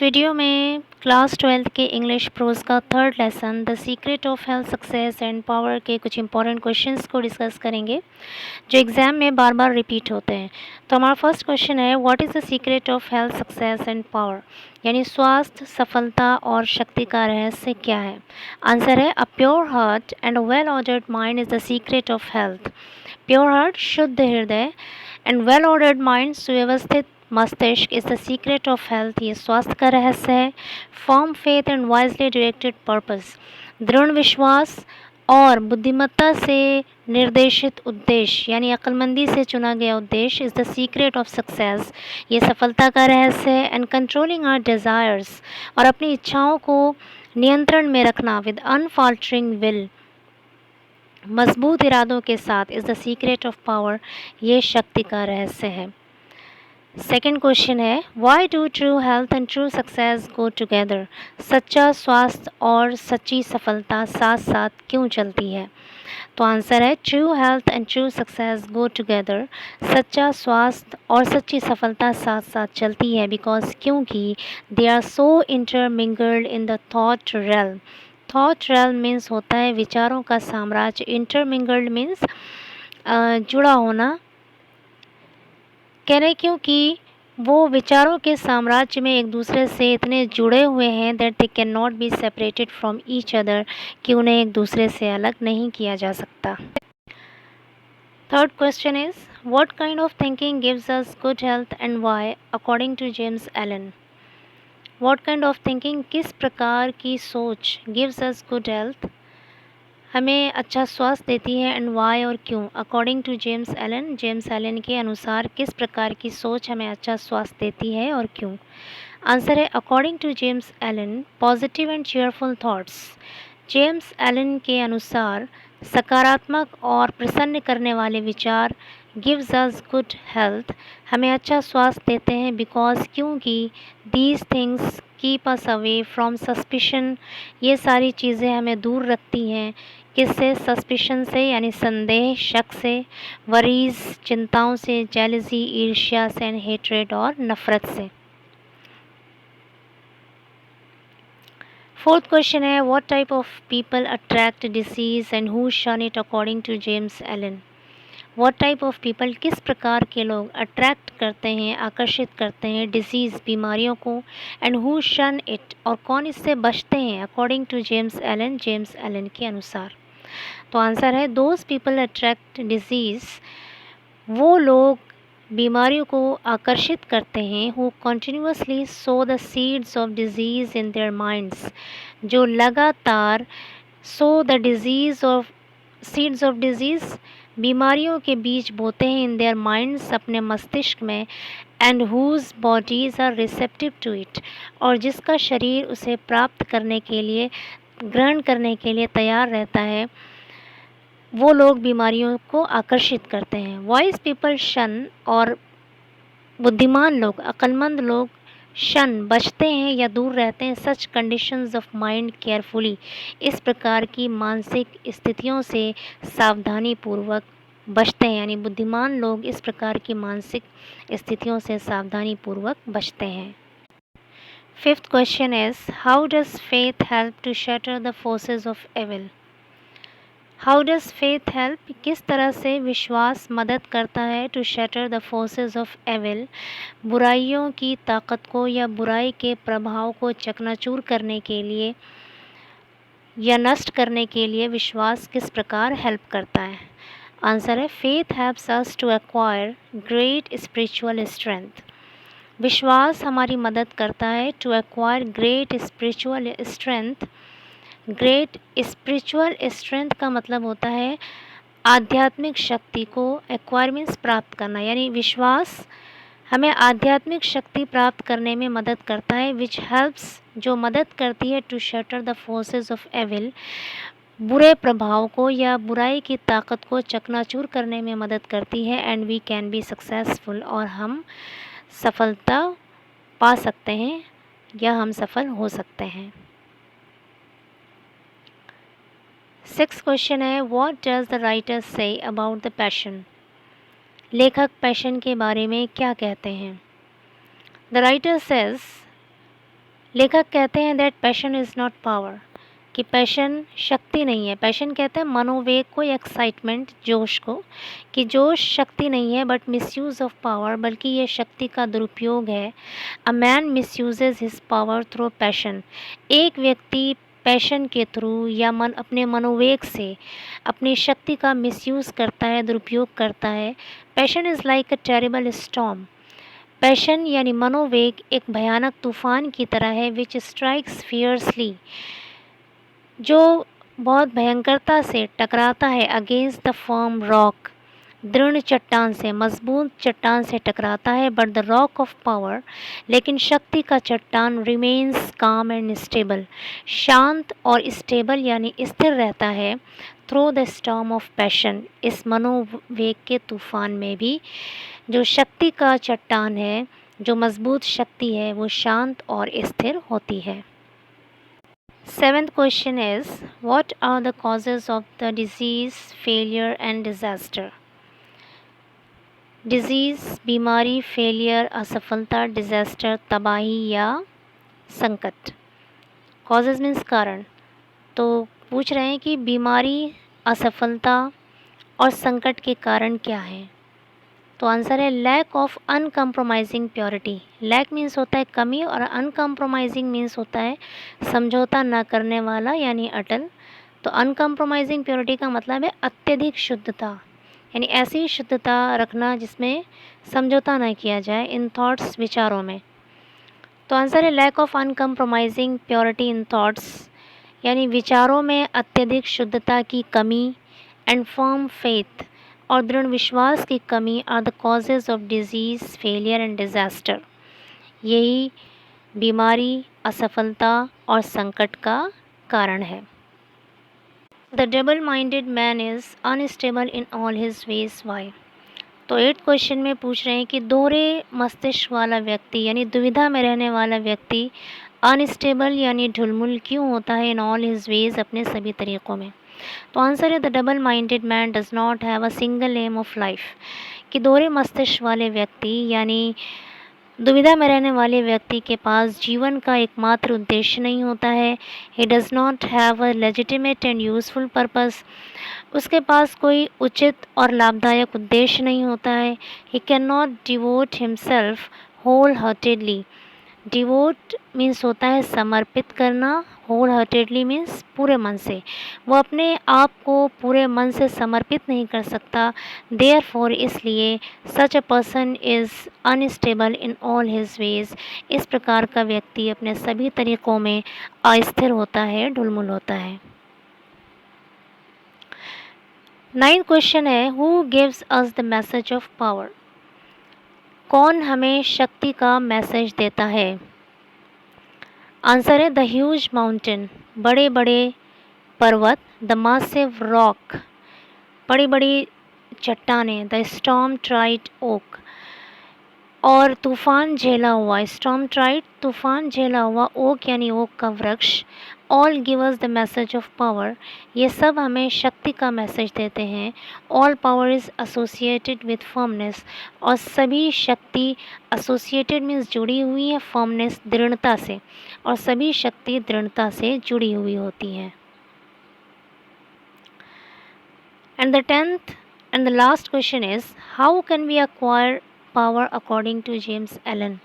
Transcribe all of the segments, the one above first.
Video में class 12th के English pros का third lesson the secret of health success and power के कुछ इंपॉर्टेंट क्वेश्चंस को डिस्कस करेंगे जो एग्ज़ाम में बार बार रिपीट होते हैं। तो हमारा फर्स्ट क्वेश्चन है, what is the secret of health success and power, यानी स्वास्थ्य, सफलता और शक्ति का रहस्य क्या है। आंसर है, a pure heart and a well ordered mind is the secret of health. Pure heart, शुद्ध हृदय, एंड वेल ऑर्डर्ड माइंड, सुव्यवस्थित मस्तिष्क, is the secret of health, ये स्वास्थ्य का रहस्य है। Firm faith and wisely directed purpose, दृढ़ विश्वास और बुद्धिमत्ता से निर्देशित उद्देश्य, यानी अक्लमंदी से चुना गया उद्देश्य, is the secret of success, ये सफलता का रहस्य है। एंड कंट्रोलिंग आवर डिज़ायर्स, और अपनी इच्छाओं को नियंत्रण में रखना, विद अनफॉल्टरिंग विल, मजबूत इरादों के साथ, is the secret of power, ये शक्ति का रहस्य है। सेकेंड क्वेश्चन है, why do true health and true success go together, सच्चा स्वास्थ्य और सच्ची सफलता साथ साथ क्यों चलती है। तो आंसर है, true health and true success go together, सच्चा स्वास्थ्य और सच्ची सफलता साथ साथ चलती है, बिकॉज क्योंकि they are so intermingled in the thought realm. Thought realm means होता है विचारों का साम्राज्य, इंटरमिंगल्ड मीन्स जुड़ा होना, कह रहे क्योंकि वो विचारों के साम्राज्य में एक दूसरे से इतने जुड़े हुए हैं that they can not be separated from each other, कि उन्हें एक दूसरे से अलग नहीं किया जा सकता। Third question is, what kind of thinking gives us good health and why, according to James Allen. What kind of thinking, किस प्रकार की सोच, गिव्स अस गुड हेल्थ, हमें अच्छा स्वास्थ्य देती है, एंड वाई, और क्यों, according to James Allen, James Allen के अनुसार किस प्रकार की सोच हमें अच्छा स्वास्थ्य देती है और क्यों। आंसर है, according to James Allen, positive and cheerful thoughts, James Allen के अनुसार सकारात्मक और प्रसन्न करने वाले विचार, गिव्स अस गुड हेल्थ, हमें अच्छा स्वास्थ्य देते हैं, बिकॉज क्योंकि these things keep us away from suspicion, ये सारी चीज़ें हमें दूर रखती हैं, किससे, सस्पिशन से, यानी संदेह, शक से, वरीज, चिंताओं से, जेलसी, ईर्ष्या से, एंड हेट्रेड, और नफरत से। फोर्थ क्वेश्चन है, what type of people attract disease and who shun it, according to James Allen. What type of people, किस प्रकार के लोग अट्रैक्ट करते हैं, आकर्षित करते हैं डिसीज़, बीमारियों को, एंड हु शन इट, और कौन इससे बचते हैं, according to James Allen, James Allen के अनुसार। तो आंसर है, दोज पीपल अट्रैक्ट डिजीज़, वो लोग बीमारियों को आकर्षित करते हैं, who continuously so the seeds of disease in their minds, जो लगातार so the disease of seeds of disease, बीमारियों के बीज बोते हैं, इन देयर माइंड्स, अपने मस्तिष्क में, and whose bodies are receptive to it, और जिसका शरीर उसे प्राप्त करने के लिए, ग्रहण करने के लिए तैयार रहता है, वो लोग बीमारियों को आकर्षित करते हैं। वाइज पीपल शन, और बुद्धिमान लोग, अक्लमंद लोग, शन, बचते हैं या दूर रहते हैं, सच कंडीशंस ऑफ माइंड केयरफुली, इस प्रकार की मानसिक स्थितियों से सावधानी पूर्वक बचते हैं, यानी बुद्धिमान लोग इस प्रकार की मानसिक स्थितियों से सावधानी पूर्वक बचते हैं। Fifth question is, how does faith help to shatter the forces of evil. How does faith help, किस तरह से विश्वास मदद करता है, to shatter the forces of evil, बुराइयों की ताकत को या बुराई के प्रभाव को चकनाचूर करने के लिए या नष्ट करने के लिए विश्वास किस प्रकार हेल्प करता है। आंसर है, faith helps us to acquire great spiritual strength, विश्वास हमारी मदद करता है to acquire great spiritual strength. Great spiritual strength का मतलब होता है आध्यात्मिक शक्ति को, एक्वायर मीन्स प्राप्त करना, यानी विश्वास हमें आध्यात्मिक शक्ति प्राप्त करने में मदद करता है, विच हेल्प्स, जो मदद करती है, to shatter the forces of evil, बुरे प्रभाव को या बुराई की ताकत को चकनाचूर करने में मदद करती है, and we can be successful, और हम सफलता पा सकते हैं या हम सफल हो सकते हैं। सिक्स्थ क्वेश्चन है, what does the writer say about the passion, लेखक पैशन के बारे में क्या कहते हैं। द राइटर सेज, लेखक कहते हैं that passion is not power, कि पैशन शक्ति नहीं है। पैशन कहते हैं मनोवेग को, एक्साइटमेंट, जोश को, कि जोश शक्ति नहीं है बट मिसयूज़ ऑफ पावर, बल्कि ये शक्ति का दुरुपयोग है। A man misuses his power through passion, एक व्यक्ति पैशन के थ्रू या अपने मनोवेग से अपनी शक्ति का मिसयूज़ करता है, दुरुपयोग करता है। Passion is like a terrible storm, passion यानी मनोवेग एक भयानक तूफान की तरह है, विच स्ट्राइक्स फियर्सली, जो बहुत भयंकरता से टकराता है, अगेंस्ट द फर्म रॉक, दृढ़ चट्टान से, मजबूत चट्टान से टकराता है। But the rock of power, लेकिन शक्ति का चट्टान, रिमेन्स काम एंड स्टेबल, शांत और स्टेबल यानी स्थिर रहता है। Through the storm of passion, इस मनोवेग के तूफान में भी जो शक्ति का चट्टान है, जो मजबूत शक्ति है, वो शांत और स्थिर होती है। Seventh question is, what are the causes of the disease, failure and disaster? Disease बीमारी, फेलियर असफलता, डिज़ास्टर तबाही या संकट। कॉजेज़ मीन्स कारण। तो पूछ रहे हैं कि बीमारी, असफलता और संकट के कारण क्या हैं। तो आंसर है lack of uncompromising purity. Lack means होता है कमी और अनकम्प्रोमाइजिंग मीन्स होता है समझौता ना करने वाला यानी अटल। तो अनकम्प्रोमाइजिंग प्योरिटी का मतलब है अत्यधिक शुद्धता, यानी ऐसी शुद्धता रखना जिसमें समझौता ना किया जाए इन थॉट्स, विचारों में। तो आंसर है lack of uncompromising purity in thoughts, यानी विचारों में अत्यधिक शुद्धता की कमी, एंड फर्म फेथ और दृढ़ विश्वास की कमी are the causes of disease, failure and disaster. यही बीमारी, असफलता और संकट का कारण है। The double minded man is unstable in all his ways, why. तो 8th क्वेश्चन में पूछ रहे हैं कि दोहरे मस्तिष्क वाला व्यक्ति यानी दुविधा में रहने वाला व्यक्ति अनस्टेबल यानी ढुलमुल क्यों होता है इन ऑल हिज वेज, अपने सभी तरीक़ों में। तो आंसर है the double minded man does not have a single aim of life, कि दोहरे मस्तिष्क वाले व्यक्ति यानी दुविधा में रहने वाले व्यक्ति के पास जीवन का एकमात्र उद्देश्य नहीं होता है। He does not have a legitimate and useful purpose, उसके पास कोई उचित और लाभदायक उद्देश्य नहीं होता है। He can not devote himself whole heartedly, devote means होता है समर्पित करना, होल हार्टेडली मीन्स पूरे मन से। वो अपने आप को पूरे मन से समर्पित नहीं कर सकता। देयरफॉर, इसलिए such a person is unstable in all his ways, इस प्रकार का व्यक्ति अपने सभी तरीक़ों में अस्थिर होता है, ढुलमुल होता है। 9th क्वेश्चन है who gives us the message of power, कौन हमें शक्ति का मैसेज देता है। आंसर है द ह्यूज माउंटेन, बड़े बड़े पर्वत, द मासिव रॉक, बड़ी बड़ी चट्टानें, द स्टॉर्म ट्राइड ओक, और तूफ़ान झेला हुआ, स्टॉर्म ट्राइड तूफ़ान झेला हुआ, ओक यानी ओक का वृक्ष। All give us the message of power, ये सब हमें शक्ति का मैसेज देते हैं। All power is associated with firmness, और सभी शक्ति एसोसिएटेड मीन्स जुड़ी हुई है, फर्मनेस दृढ़ता से, और सभी शक्ति दृढ़ता से जुड़ी हुई होती हैं। And the 10th and the last question is how can we acquire power according to James Allen,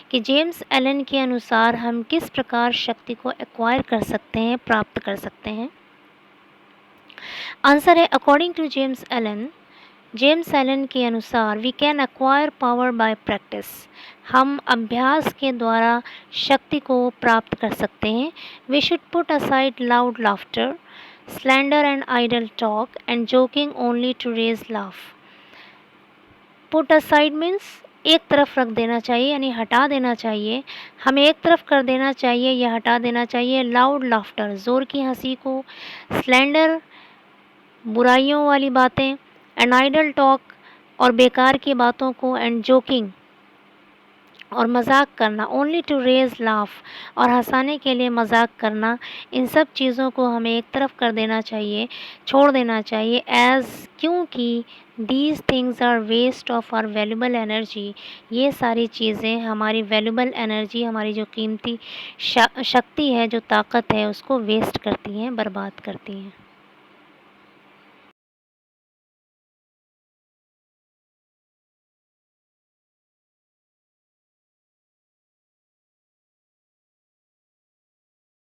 कि जेम्स एलन के अनुसार हम किस प्रकार शक्ति को एक्वायर कर सकते हैं, प्राप्त कर सकते हैं। आंसर है अकॉर्डिंग टू जेम्स एलन के अनुसार we can acquire power by practice, हम अभ्यास के द्वारा शक्ति को प्राप्त कर सकते हैं। We should put aside loud laughter, slander and idle talk and joking only to raise laugh. Put aside means एक तरफ रख देना चाहिए, यानी हटा देना चाहिए, हमें एक तरफ कर देना चाहिए या हटा देना चाहिए लाउड लाफ्टर, ज़ोर की हंसी को, स्लैंडर बुराइयों वाली बातें, एंड आइडल टॉक और बेकार की बातों को, एंड जोकिंग और मजाक करना, ओनली टू रेज लाफ और हंसाने के लिए मजाक करना, इन सब चीज़ों को हमें एक तरफ कर देना चाहिए, छोड़ देना चाहिए। एज़ क्योंकि these things are waste of our valuable energy. ये सारी चीज़ें हमारी वैल्यूबल एनर्जी, हमारी जो कीमती शक्ति है, जो ताकत है, उसको वेस्ट करती हैं, बर्बाद करती हैं।